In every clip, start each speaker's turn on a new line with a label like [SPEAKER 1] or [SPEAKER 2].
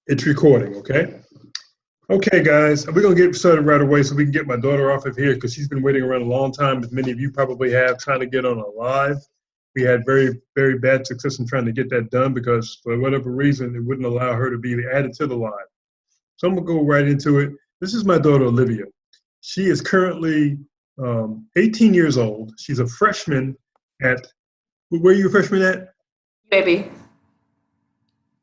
[SPEAKER 1] It's recording, okay? Okay, guys, we're going to get started right away so we can get my daughter off of here because she's been waiting around a long time, as many of you probably have, trying to get on a live. We had very, very bad success in trying to get that done because for whatever reason, it wouldn't allow her to be added to the live. So I'm going to go right into it. This is my daughter, Olivia. She is currently 18 years old. She's a freshman at, where are you a freshman at?
[SPEAKER 2] Baby.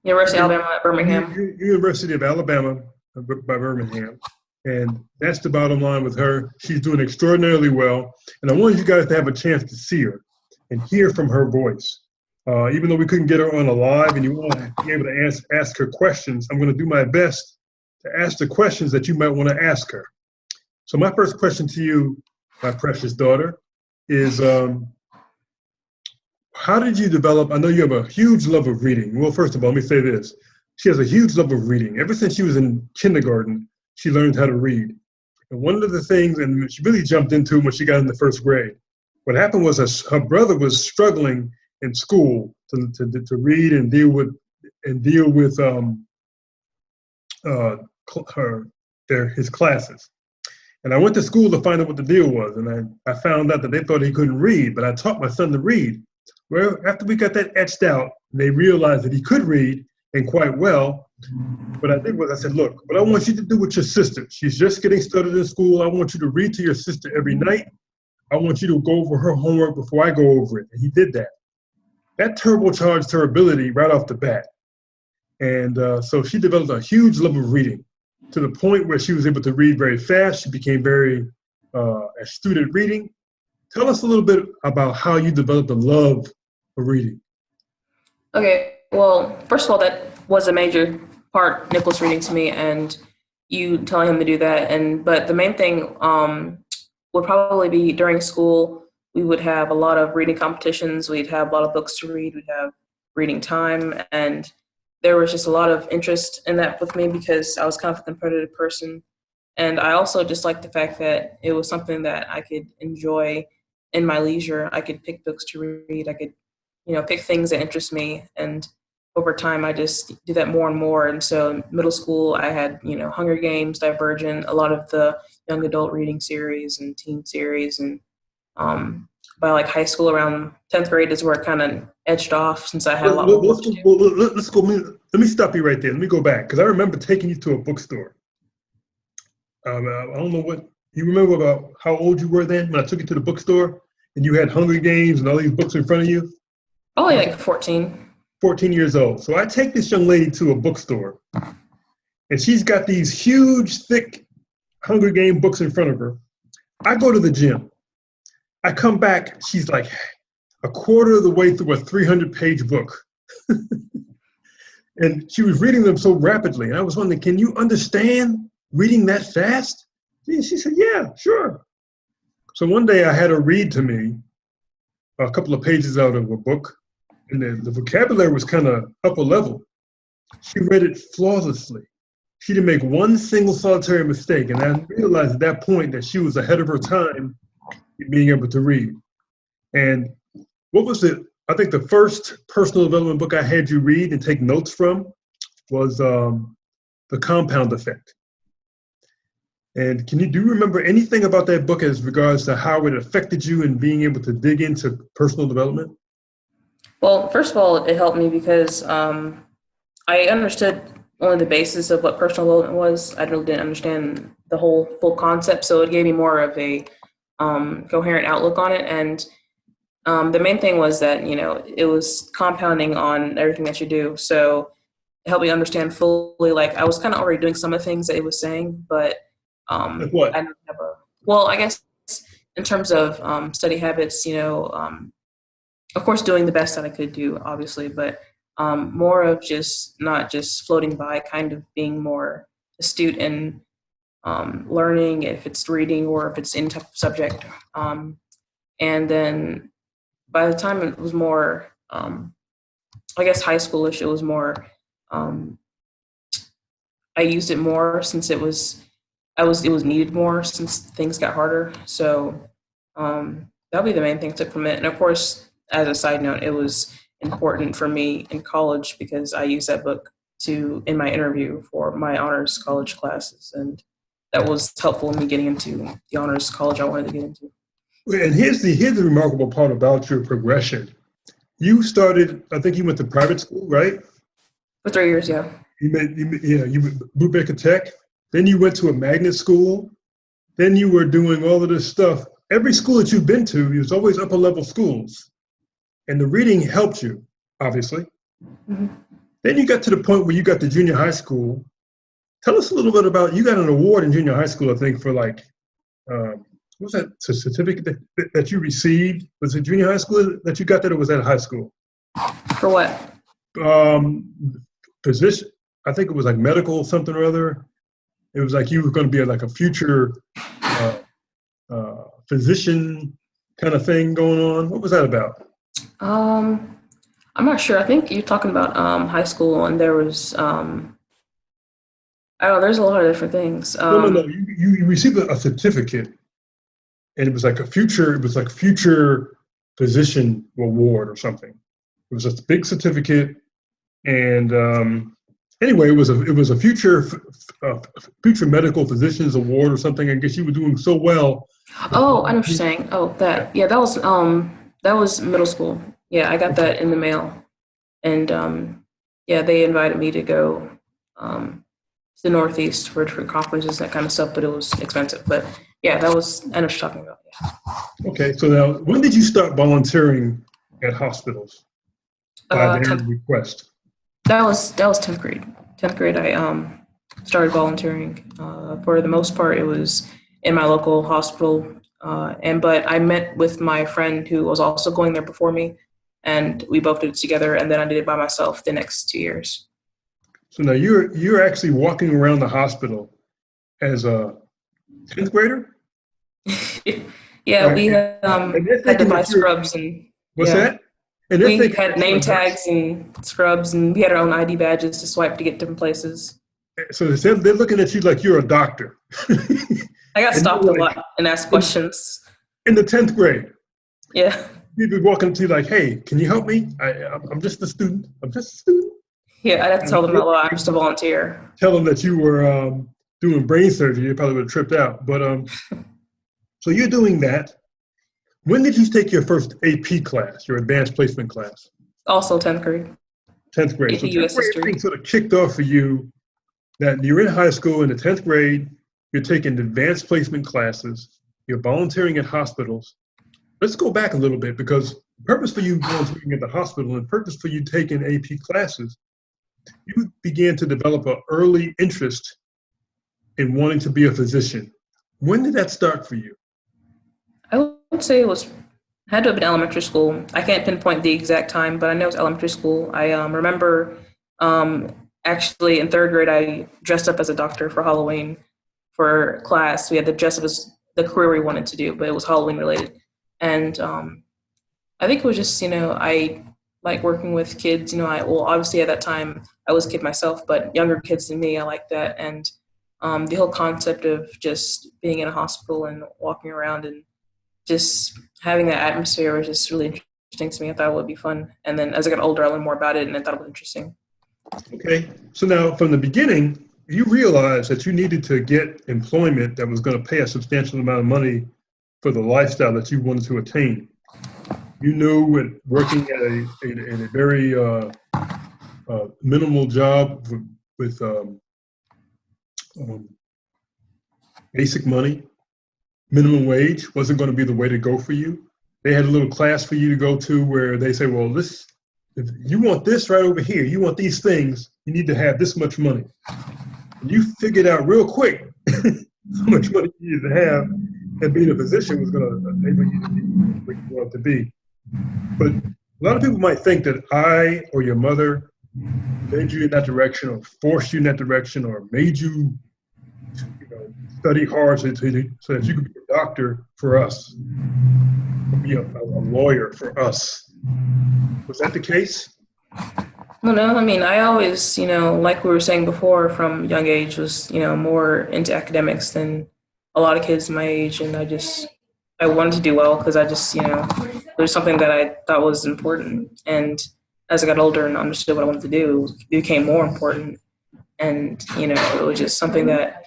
[SPEAKER 2] University of Alabama at Birmingham.
[SPEAKER 1] University of Alabama by Birmingham. And that's the bottom line with her. She's doing extraordinarily well. And I wanted you guys to have a chance to see her and hear from her voice. Even though we couldn't get her on a live and you want to be able to ask her questions, I'm going to do my best to ask the questions that you might want to ask her. So my first question to you, my precious daughter, is how did you develop? I know you have a huge love of reading. Well, first of all, let me say this. She has a huge love of reading. Ever since she was in kindergarten, she learned how to read. And one of the things, and she really jumped into it when she got in the first grade, what happened was her brother was struggling in school to read and deal with his classes. And I went to school to find out what the deal was. And I found out that they thought he couldn't read, but I taught my son to read. Well, after we got that etched out, they realized that he could read and quite well. What I did was I said, look, what I want you to do with your sister, she's just getting started in school. I want you to read to your sister every night. I want you to go over her homework before I go over it. And he did that. That turbocharged her ability right off the bat. And so she developed a huge love of reading to the point where she was able to read very fast. She became very astute at reading. Tell us a little bit about how you developed a love for reading.
[SPEAKER 2] Okay, well, first of all, that was a major part, Nicholas reading to me and you telling him to do that. But the main thing would probably be during school, we would have a lot of reading competitions. We'd have a lot of books to read. We'd have reading time. And there was just a lot of interest in that with me because I was kind of a competitive person. And I also just liked the fact that it was something that I could enjoy in my leisure. I could pick books to read. I could, pick things that interest me. And over time, I just do that more and more. And so in middle school, I had, Hunger Games, Divergent, a lot of the young adult reading series and teen series. And by like high school, around 10th grade is where it kind of edged off since I had a lot more work to do.
[SPEAKER 1] Let's go. Let me stop you right there. Let me go back because I remember taking you to a bookstore. I don't know what you remember about how old you were then when I took you to the bookstore and you had Hunger Games and all these books in front of you.
[SPEAKER 2] Probably like 14.
[SPEAKER 1] 14 years old. So I take this young lady to a bookstore and she's got these huge, thick Hunger Game books in front of her. I go to the gym. I come back, she's like a quarter of the way through a 300-page book. And she was reading them so rapidly. And I was wondering, can you understand reading that fast? And she said, yeah, sure. So one day I had her read to me a couple of pages out of a book. And the vocabulary was kind of upper level. She read it flawlessly. She didn't make one single solitary mistake. And I realized at that point that she was ahead of her time in being able to read. And what was it? I think the first personal development book I had you read and take notes from was The Compound Effect. And do you remember anything about that book as regards to how it affected you in being able to dig into personal development?
[SPEAKER 2] Well, first of all, it helped me because I understood only the basis of what personal development was. I really didn't understand the full concept, so it gave me more of a coherent outlook on it. And the main thing was that, it was compounding on everything that you do. So it helped me understand fully, like I was kind of already doing some of the things that it was saying, but
[SPEAKER 1] Like what?
[SPEAKER 2] I didn't have well, I guess in terms of study habits, of course, doing the best that I could do, obviously, but more of just not just floating by, kind of being more astute in learning, if it's reading or if it's in type of subject. And then by the time it was more, I guess, high schoolish, it was more, I used it more since it was needed more since things got harder. So that'll be the main thing I took from it. And of course, as a side note, it was important for me in college because I used that book in my interview for my honors college classes, and that was helpful in me getting into the honors college I wanted to get into.
[SPEAKER 1] And here's the remarkable part about your progression. You started, I think you went to private school, right?
[SPEAKER 2] For 3 years, yeah.
[SPEAKER 1] You Brubaker Tech. Then you went to a magnet school. Then you were doing all of this stuff. Every school that you've been to, it was always upper level schools. And the reading helped you, obviously.
[SPEAKER 2] Mm-hmm.
[SPEAKER 1] Then you got to the point where you got to junior high school. Tell us a little bit about, you got an award in junior high school, I think, for like, what was that certificate that you received? Was it junior high school that you got that, or was that high school?
[SPEAKER 2] For what?
[SPEAKER 1] Position, I think it was like medical something or other. It was like you were going to be like a future physician kind of thing going on. What was that about?
[SPEAKER 2] I'm not sure. I think you're talking about high school, and there was I don't know. There's a lot of different things.
[SPEAKER 1] No. You received a certificate, and it was like a future. It was like future physician award or something. It was a big certificate, and anyway, it was a future medical physicians award or something. I guess you were doing so well.
[SPEAKER 2] Oh, I know what you're saying. Oh, that. Yeah, that was middle school. Yeah, I got that in the mail, and yeah, they invited me to go to the Northeast for conferences and that kind of stuff, but it was expensive. But yeah, I know what you're talking about. Yeah.
[SPEAKER 1] Okay, so now, when did you start volunteering at hospitals by their request?
[SPEAKER 2] That was 10th grade. 10th grade, I started volunteering. For the most part, it was in my local hospital, but I met with my friend who was also going there before me, and we both did it together, and then I did it by myself the next 2 years.
[SPEAKER 1] So now you're actually walking around the hospital as a 10th grader?
[SPEAKER 2] Yeah, we had to buy scrubs and
[SPEAKER 1] what's that?
[SPEAKER 2] And we had name tags and scrubs, and we had our own ID badges to swipe to get different places.
[SPEAKER 1] So they're looking at you like you're a doctor.
[SPEAKER 2] I got stopped a lot and asked questions.
[SPEAKER 1] In the 10th grade?
[SPEAKER 2] Yeah.
[SPEAKER 1] People walking up to you like, hey, can you help me? I'm just a student.
[SPEAKER 2] Yeah, I'd have to tell them, I'm just a volunteer.
[SPEAKER 1] Tell them that you were doing brain surgery. You probably would have tripped out. But so you're doing that. When did you take your first AP class, your advanced placement class?
[SPEAKER 2] Also 10th grade.
[SPEAKER 1] 10th grade. So 10th grade thing sort of kicked off for you that you're in high school in the 10th grade, you're taking advanced placement classes, you're volunteering at hospitals. Let's go back a little bit, because the purpose for you volunteering at the hospital and the purpose for you taking AP classes, you began to develop an early interest in wanting to be a physician. When did that start for you?
[SPEAKER 2] I would say had to have been elementary school. I can't pinpoint the exact time, but I know it was elementary school. I remember actually in 3rd grade, I dressed up as a doctor for Halloween for class. We had to dress up as the career we wanted to do, but it was Halloween related. And I think it was just, I like working with kids. Obviously at that time I was a kid myself, but younger kids than me, I like that. And the whole concept of just being in a hospital and walking around and just having that atmosphere was just really interesting to me. I thought it would be fun. And then as I got older, I learned more about it, and I thought it was interesting.
[SPEAKER 1] Okay. So now from the beginning, you realized that you needed to get employment that was going to pay a substantial amount of money for the lifestyle that you wanted to attain. You knew working at a very minimal job with basic money, minimum wage wasn't going to be the way to go for you. They had a little class for you to go to where they say, well, if you want this right over here, you want these things, you need to have this much money. And you figured out real quick how much money you needed to have, and being a physician was going to enable you to be where you want to be. But a lot of people might think that I or your mother led you in that direction, or forced you in that direction, or made you study hard so that you could be a doctor for us, or be a lawyer for us. Was that the case?
[SPEAKER 2] No, I mean, I always, like we were saying before, from young age was, more into academics than a lot of kids my age. And I wanted to do well because I just, it was something that I thought was important. And as I got older and understood what I wanted to do, it became more important. And, it was just something that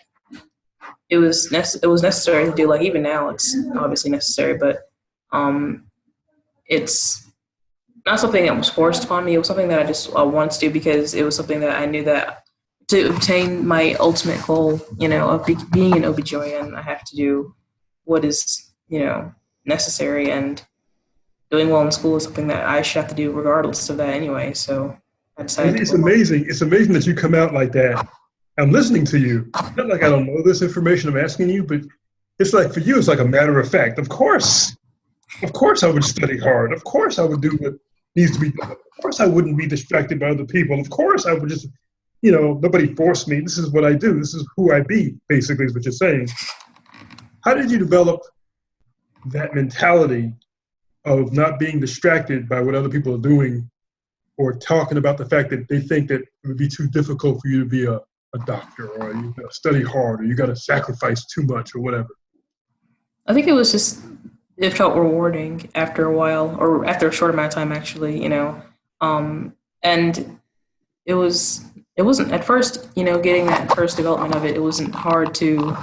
[SPEAKER 2] it was necessary to do. Like even now, it's obviously necessary, but um, it's not something that was forced upon me. It was something that I wanted to do because it was something that I knew that to obtain my ultimate goal, of being an OBGYN, I have to do what is, necessary, and doing well in school is something that I should have to do regardless of that anyway. So I decided to
[SPEAKER 1] It's
[SPEAKER 2] go on.
[SPEAKER 1] amazing. It's amazing that you come out like that. I'm listening to you. Not like I don't know this information I'm asking you, but it's like for you, it's like a matter of fact. Of course, I would study hard. Of course, I would do what needs to be done. Of course, I wouldn't be distracted by other people. Of course, I would just, nobody forced me. This is what I do. This is who I be, basically, is what you're saying. How did you develop that mentality of not being distracted by what other people are doing or talking about the fact that they think that it would be too difficult for you to be a doctor, or you got to study hard, or you got to sacrifice too much, or whatever?
[SPEAKER 2] I think it felt rewarding after a while, or after a short amount of time, actually, and it wasn't at first, getting that first development of it, it wasn't hard to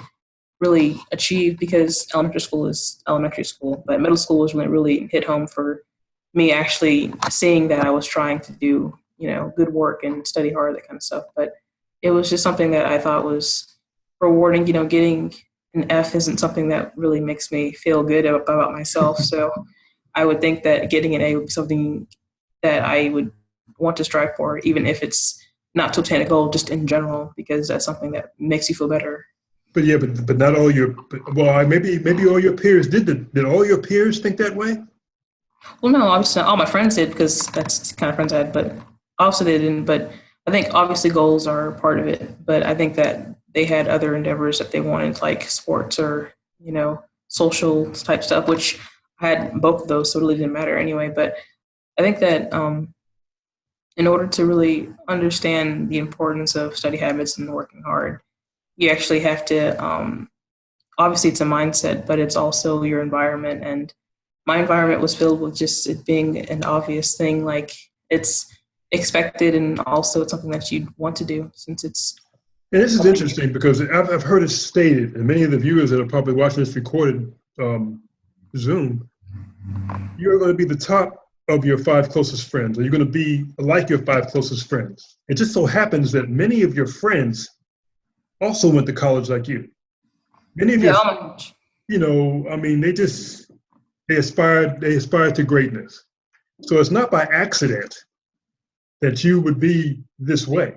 [SPEAKER 2] really achieve because elementary school is elementary school, but middle school was when it really hit home for me actually seeing that I was trying to do, good work and study hard, that kind of stuff. But it was just something that I thought was rewarding. Getting an F isn't something that really makes me feel good about myself. So I would think that getting an A would be something that I would want to strive for, even if it's not to obtain a goal, just in general, because that's something that makes you feel better.
[SPEAKER 1] But yeah, but not all your, well, maybe all your peers did all your peers think that way?
[SPEAKER 2] Well, no, obviously all my friends did because that's the kind of friends I had, but also they didn't. But I think obviously goals are part of it. But I think that they had other endeavors that they wanted, like sports or, social type stuff, which I had both of those, so it really didn't matter anyway. But I think that in order to really understand the importance of study habits and working hard, you actually have to, obviously it's a mindset, but it's also your environment. And my environment was filled with just it being an obvious thing, like it's expected, and also it's something that you'd want to do since it's
[SPEAKER 1] And this is interesting because I've heard it stated, and many of the viewers that are probably watching this recorded Zoom, you're going to be the top of your five closest friends, or you're going to be like your five closest friends. It just so happens that many of your friends also went to college like you. Many of your,
[SPEAKER 2] yeah.
[SPEAKER 1] I mean, they aspired to greatness. So it's not by accident that you would be this way.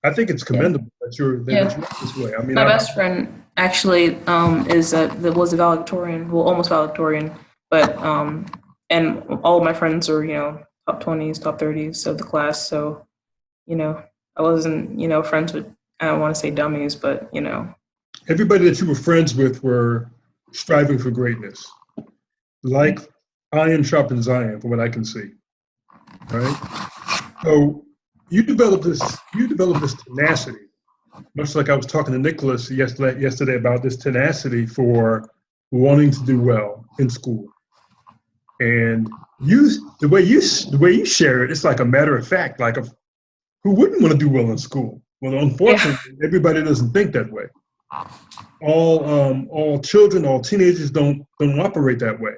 [SPEAKER 1] I think it's commendable that you're this way. I mean,
[SPEAKER 2] My best friend actually was a valedictorian, well, almost valedictorian, but and all of my friends are top 20s, top 30s of the class. So I wasn't friends with, I don't want to say dummies, but
[SPEAKER 1] everybody that you were friends with were striving for greatness, like iron sharpens iron, from what I can see. Right. So you developed this tenacity, much like I was talking to Nicholas yesterday about this tenacity for wanting to do well in school. And the way you share it, it's like a matter of fact, like who wouldn't want to do well in school? Well, unfortunately, everybody doesn't think that way. All children, all teenagers don't operate that way.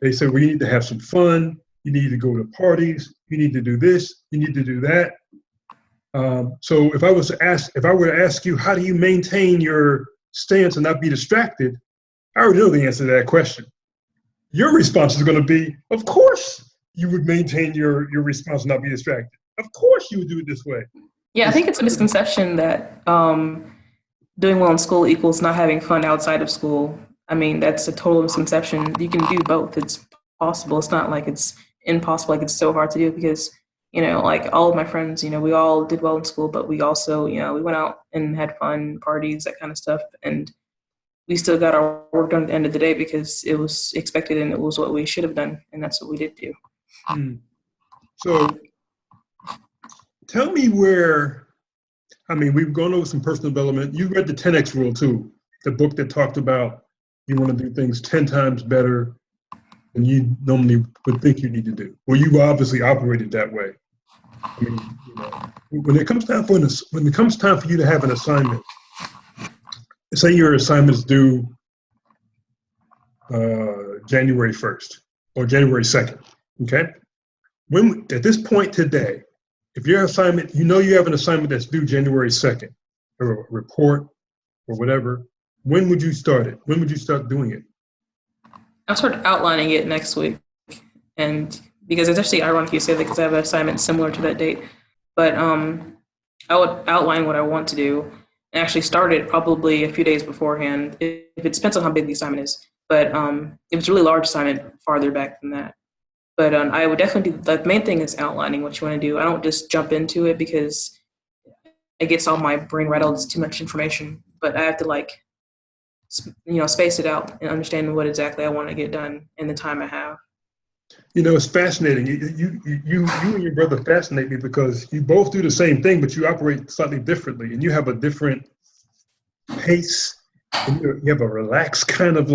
[SPEAKER 1] They say, well, you need to have some fun. You need to go to parties. You need to do this. You need to do that. So if I were to ask you, how do you maintain your stance and not be distracted? I already know the answer to that question. Your response is going to be, of course, you would maintain your response and not be distracted. Of course, you would do it this way.
[SPEAKER 2] Yeah, I think it's a misconception that doing well in school equals not having fun outside of school. I mean, that's a total misconception. You can do both. It's possible. It's not like it's impossible, like it's so hard to do, because, like all of my friends, we all did well in school, but we also, we went out and had fun, parties, that kind of stuff. And we still got our work done at the end of the day because it was expected and it was what we should have done. And that's what we did do.
[SPEAKER 1] So tell me we've gone over some personal development. You read the 10X Rule too, the book that talked about you want to do things 10 times better than you normally would think you need to do. Well, you obviously operated that way. I mean, when it comes time for you to have an assignment, say your assignment's due January 1st or January 2nd, okay? When at this point today, if your assignment, you have an assignment that's due January 2nd, or a report or whatever, when would you start it? When would you start doing it?
[SPEAKER 2] I'll start outlining it next week. And because it's actually ironic you say that because I have an assignment similar to that date. But I would outline what I want to do and actually start it probably a few days beforehand. If it depends on how big the assignment is. But if it's a really large assignment, farther back than that. But I would definitely do, the main thing is outlining what you want to do. I don't just jump into it because it gets all my brain rattled. It's too much information. But I have to space it out and understand what exactly I want to get done in the time I have.
[SPEAKER 1] It's fascinating. You and your brother fascinate me because you both do the same thing, but you operate slightly differently, and you have a different pace. And you have a relaxed kind of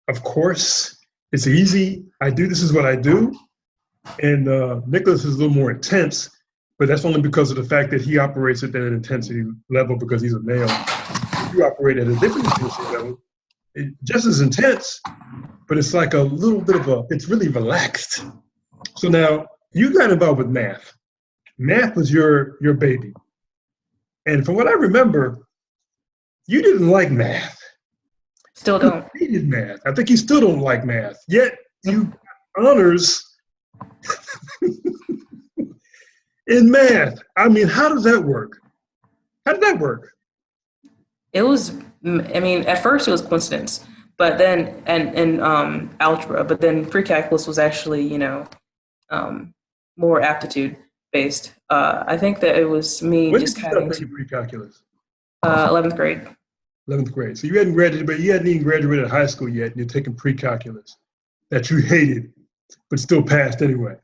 [SPEAKER 1] of course, it's easy. This is what I do. And Nicholas is a little more intense, but that's only because of the fact that he operates at an intensity level because he's a male. You operate at a different intensity level. Just as intense, but it's like a little bit it's really relaxed. So now you got involved with math. Math was your baby. And from what I remember, you didn't like math.
[SPEAKER 2] Still don't.
[SPEAKER 1] You hated math. I think you still don't like math. Yet you got honors in math. I mean, how does that work? How did that work?
[SPEAKER 2] It was, at first it was coincidence, but then, and algebra, but then pre-calculus was actually, more aptitude based. I think that it was me
[SPEAKER 1] When
[SPEAKER 2] just
[SPEAKER 1] did you start taking pre-calculus?
[SPEAKER 2] 11th grade.
[SPEAKER 1] 11th grade. So you hadn't graduated, but you hadn't even graduated high school yet, and you're taking pre-calculus that you hated, but still passed anyway.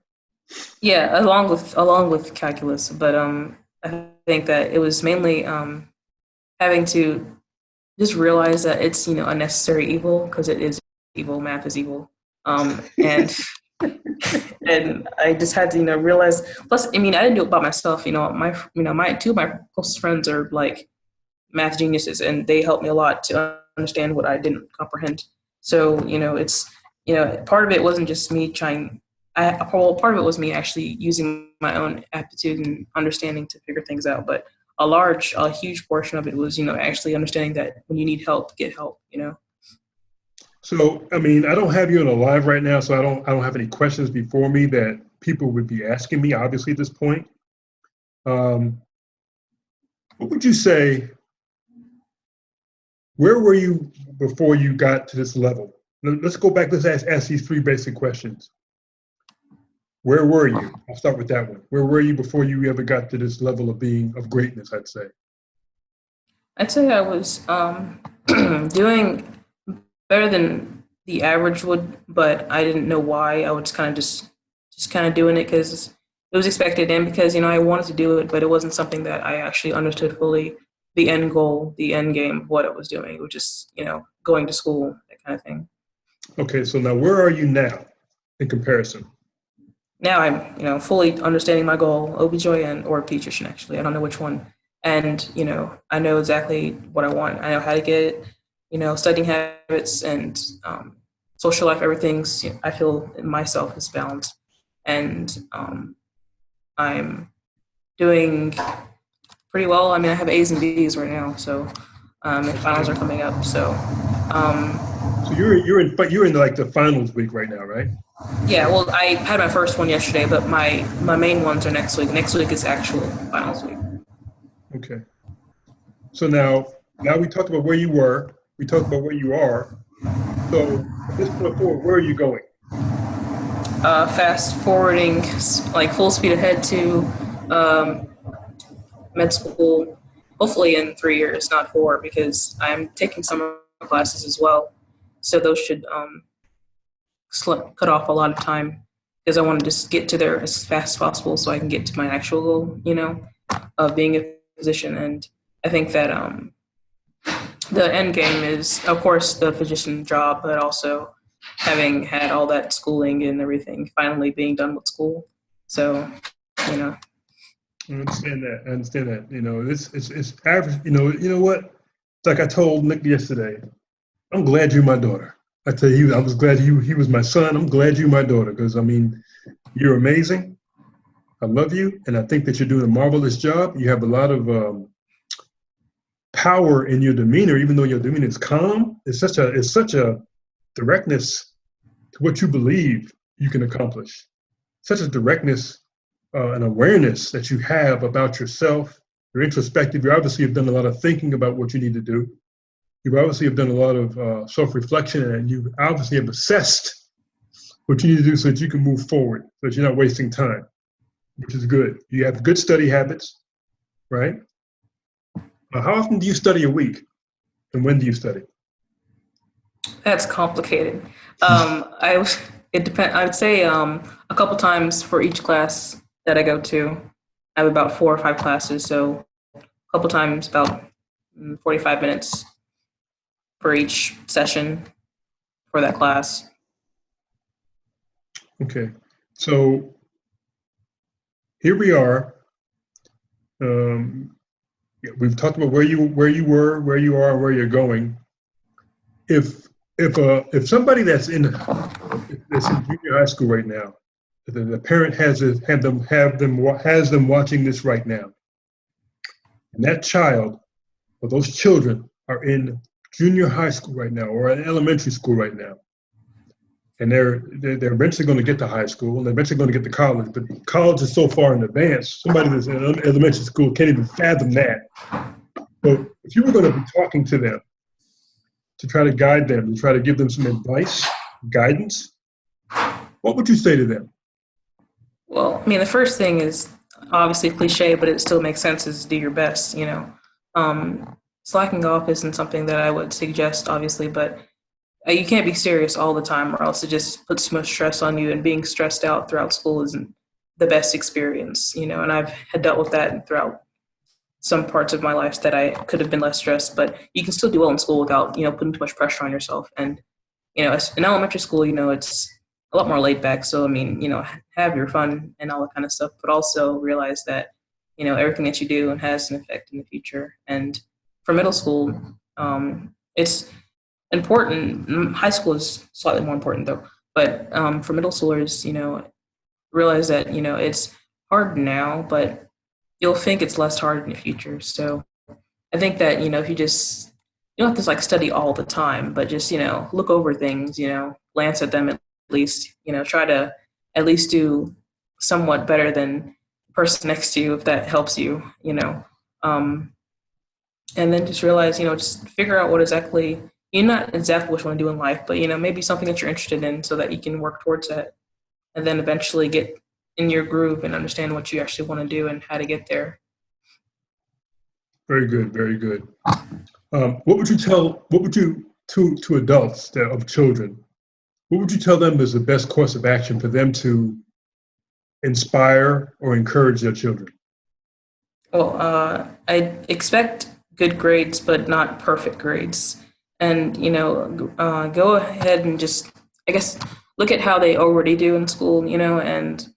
[SPEAKER 2] Yeah, along with calculus, but I think that it was mainly having to just realize that it's a necessary evil because it is evil. Math is evil, and and I just had to realize. Plus, I didn't do it by myself. My two of my closest friends are like math geniuses, and they helped me a lot to understand what I didn't comprehend. So it's part of it wasn't just me trying. Part of it was me actually using my own aptitude and understanding to figure things out, but a huge portion of it was, actually understanding that when you need help, get help,
[SPEAKER 1] So, I don't have you on a live right now, so I don't have any questions before me that people would be asking me, obviously, at this point. What would you say, where were you before you got to this level? Let's go back, let's ask these three basic questions. Where were you? I'll start with that one. Where were you before you ever got to this level of greatness, I'd say?
[SPEAKER 2] I'd say I was doing better than the average would, but I didn't know why. I was just kind of doing it because it was expected and because, I wanted to do it, but it wasn't something that I actually understood fully the end goal, the end game of what I was doing. It was just, going to school, that kind of thing.
[SPEAKER 1] Okay, so now where are you now in comparison?
[SPEAKER 2] Now I'm, fully understanding my goal, OBGYN or pediatrician, actually. I don't know which one. And, I know exactly what I want. I know how to get it, studying habits and social life, everything's, I feel in myself is balanced. And I'm doing pretty well. I have A's and B's right now. So and finals are coming up. So
[SPEAKER 1] so you're in like the finals week right now, right?
[SPEAKER 2] Yeah, well, I had my first one yesterday, but my main ones are next week. Next week is actual finals week.
[SPEAKER 1] Okay. So now we talked about where you were. We talked about where you are. So at this point forward, where are you going?
[SPEAKER 2] Fast forwarding, like full speed ahead to med school, hopefully in 3 years, not 4, because I'm taking summer classes as well. So those should cut off a lot of time because I want to just get to there as fast as possible so I can get to my actual goal, of being a physician. And I think that the end game is, of course, the physician job, but also having had all that schooling and everything, finally being done with school. So, you know.
[SPEAKER 1] I understand that. I understand that. You know, it's average. You know what? It's like I told Nick yesterday. I'm glad you're my daughter. I tell you, I was glad he was my son. I'm glad you're my daughter because I mean, you're amazing. I love you, and I think that you're doing a marvelous job. You have a lot of power in your demeanor, even though your demeanor is calm. It's such a directness to what you believe you can accomplish. Such a directness and awareness that you have about yourself. You're introspective. You obviously have done a lot of thinking about what you need to do. You obviously have done a lot of self-reflection, and you obviously have assessed what you need to do so that you can move forward, so that you're not wasting time, which is good. You have good study habits, right? How often do you study a week, and when do you study?
[SPEAKER 2] That's complicated. It depends. I would say a couple times for each class that I go to. I have about 4 or 5 classes, so a couple times about 45 minutes for each session for that class.
[SPEAKER 1] Okay, so here we are. We've talked about where you were, where you are, where you're going. If somebody that's in junior high school right now, the parent has them watching this right now, and that child or those children are in junior high school right now or in elementary school right now, and they're eventually going to get to high school and they're eventually going to get to college, but college is so far in advance. Somebody that's in elementary school can't even fathom that. So if you were going to be talking to them to try to guide them, to try to give them some advice, guidance, what would you say to them?
[SPEAKER 2] Well, I mean, the first thing is obviously cliche, but it still makes sense, is do your best, you know. Slacking off isn't something that I would suggest, obviously, but you can't be serious all the time or else it just puts too much stress on you, and being stressed out throughout school isn't the best experience, you know, and I've had dealt with that throughout some parts of my life that I could have been less stressed, but you can still do well in school without, you know, putting too much pressure on yourself. And, you know, in elementary school, you know, it's a lot more laid back. So, I mean, you know, have your fun and all that kind of stuff, but also realize that, you know, everything that you do has an effect in the future. And for middle school, it's important. High school is slightly more important though, but for middle schoolers, you know, realize that, you know, it's hard now, but you'll think it's less hard in the future. So I think that, you know, if you don't have to like study all the time, but just, you know, look over things, you know, glance at them at least, you know, try to at least do somewhat better than the person next to you, if that helps you, you know. And then just realize, you know, just figure out what exactly, you're not exactly what you want to do in life, but, you know, maybe something that you're interested in so that you can work towards that. And then eventually get in your groove and understand what you actually want to do and how to get there.
[SPEAKER 1] Very good, very good. What would you to adults of children, what would you tell them is the best course of action for them to inspire or encourage their children?
[SPEAKER 2] Well, I expect good grades, but not perfect grades. And, you know, go ahead and just, I guess, look at how they already do in school, you know, and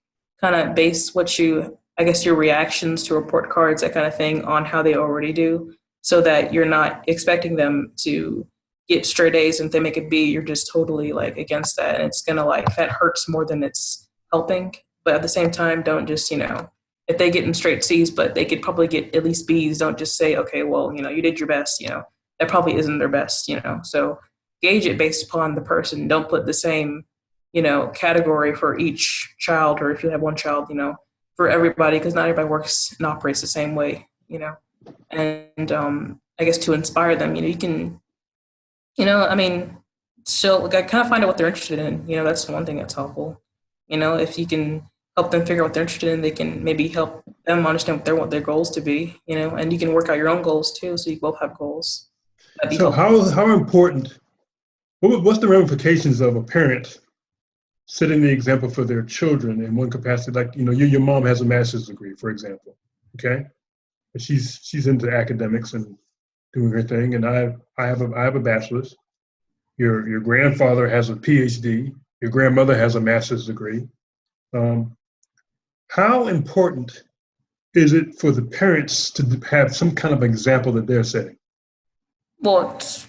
[SPEAKER 2] kind of base your reactions to report cards, that kind of thing, on how they already do, so that you're not expecting them to get straight A's, and if they make a B, you're just totally like against that. And it's going to like, that hurts more than it's helping. But at the same time, don't just, you know, if they get in straight C's, but they could probably get at least B's, don't just say, okay, well, you know, you did your best, you know, that probably isn't their best, you know. So gauge it based upon the person. Don't put the same, you know, category for each child, or if you have one child, you know, for everybody, because not everybody works and operates the same way, you know. And I guess to inspire them, you know, you can, you know, I mean, so like, I kind of find out what they're interested in, you know, that's one thing that's helpful. You know, if you can help them figure out what they're interested in, they can maybe help them understand what they want their goals to be, you know, and you can work out your own goals too, so you both have goals.
[SPEAKER 1] So how important, what's the ramifications of a parent setting the example for their children in one capacity? Like, you know, your mom has a master's degree, for example, okay? And she's into academics and doing her thing, and I have a bachelor's. Your grandfather has a PhD. Your grandmother has a master's degree. How important is it for the parents to have some kind of example that they're setting?
[SPEAKER 2] Well, it's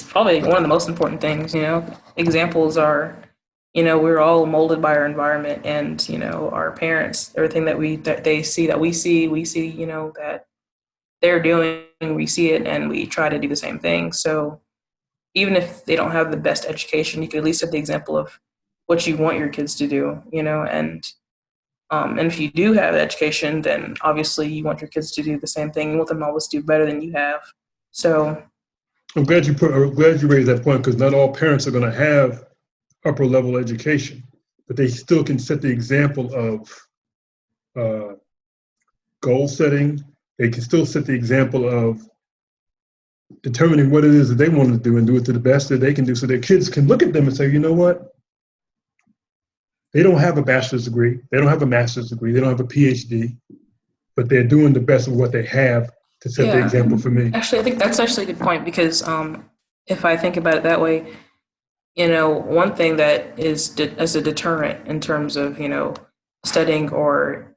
[SPEAKER 2] probably one of the most important things, Examples are, we're all molded by our environment and, our parents, everything that they see, that we see, that they're doing, we see it and we try to do the same thing. So even if they don't have the best education, you can at least set the example of what you want your kids to do, and if you do have education, then obviously you want your kids to do the same thing. You want them to always do better than you have. So
[SPEAKER 1] I'm glad you raised that point, because not all parents are going to have upper level education, but they still can set the example of goal setting. They can still set the example of determining what it is that they want to do and do it to the best that they can do, so their kids can look at them and say, you know what? They don't have a bachelor's degree. They don't have a master's degree. They don't have a PhD, but they're doing the best of what they have to set the example for me.
[SPEAKER 2] Actually, I think that's actually a good point, because if I think about it that way, one thing that is as a deterrent in terms of, studying or,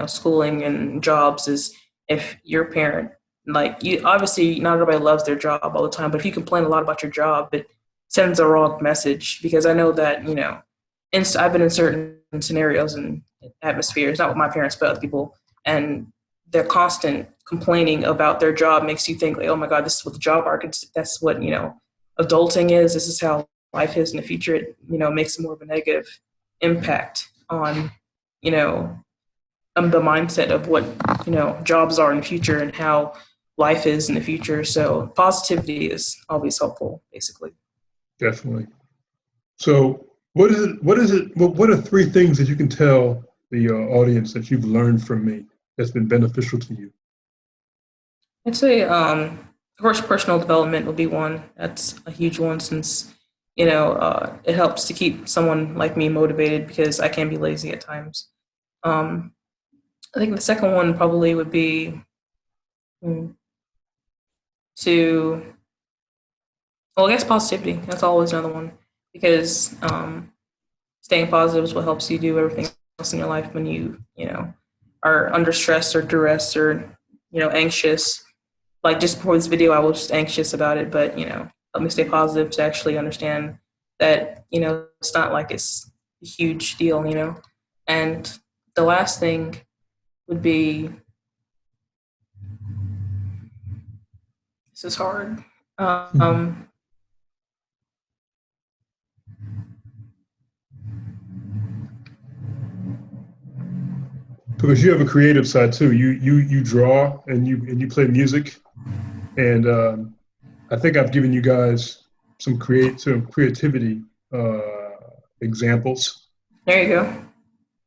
[SPEAKER 2] schooling and jobs is if your parent, like, you obviously not everybody loves their job all the time, but if you complain a lot about your job, it sends a wrong message, because I know that, I've been in certain scenarios and atmospheres, not with my parents, but other people, and their constant complaining about their job makes you think like, oh my God, this is what the job market, that's what, adulting is. This is how life is in the future. It, makes more of a negative impact on, the mindset of what, jobs are in the future and how life is in the future. So positivity is always helpful, basically.
[SPEAKER 1] Definitely. So what are three things that you can tell the audience that you've learned from me that's been beneficial to you?
[SPEAKER 2] I'd say, of course, personal development would be one. That's a huge one, since, it helps to keep someone like me motivated, because I can be lazy at times. I think the second one probably would be I guess positivity. That's always another one, because staying positive is what helps you do everything else in your life when you are under stress or duress or anxious. Like just before this video, I was just anxious about it, but help me stay positive to actually understand that it's not like it's a huge deal, And the last thing would be, this is hard.
[SPEAKER 1] Because you have a creative side too. You draw and you play music, and I think I've given you guys some creativity examples.
[SPEAKER 2] There you go.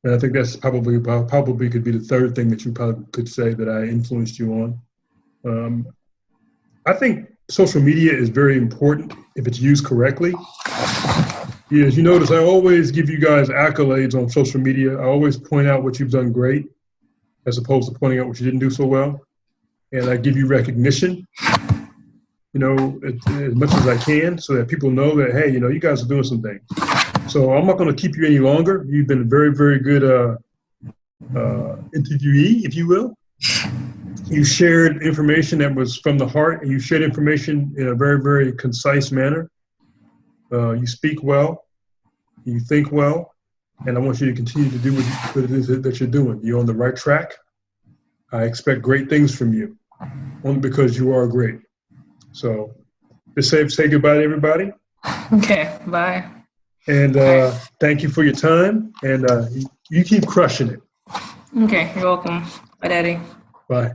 [SPEAKER 1] And I think that's probably could be the third thing that you probably could say that I influenced you on. I think social media is very important if it's used correctly. As you notice, I always give you guys accolades on social media. I always point out what you've done great, as opposed to pointing out what you didn't do so well. And I give you recognition, as much as I can, so that people know that, hey, you guys are doing some things. So I'm not going to keep you any longer. You've been a very, very good interviewee, if you will. You shared information that was from the heart, and you shared information in a very, very concise manner. You speak well, you think well, and I want you to continue to do what it is that you're doing. You're on the right track. I expect great things from you, only because you are great. So just say goodbye to everybody.
[SPEAKER 2] Okay, bye.
[SPEAKER 1] And thank you for your time, and you keep crushing it.
[SPEAKER 2] Okay, you're welcome. Bye, Daddy.
[SPEAKER 1] Bye.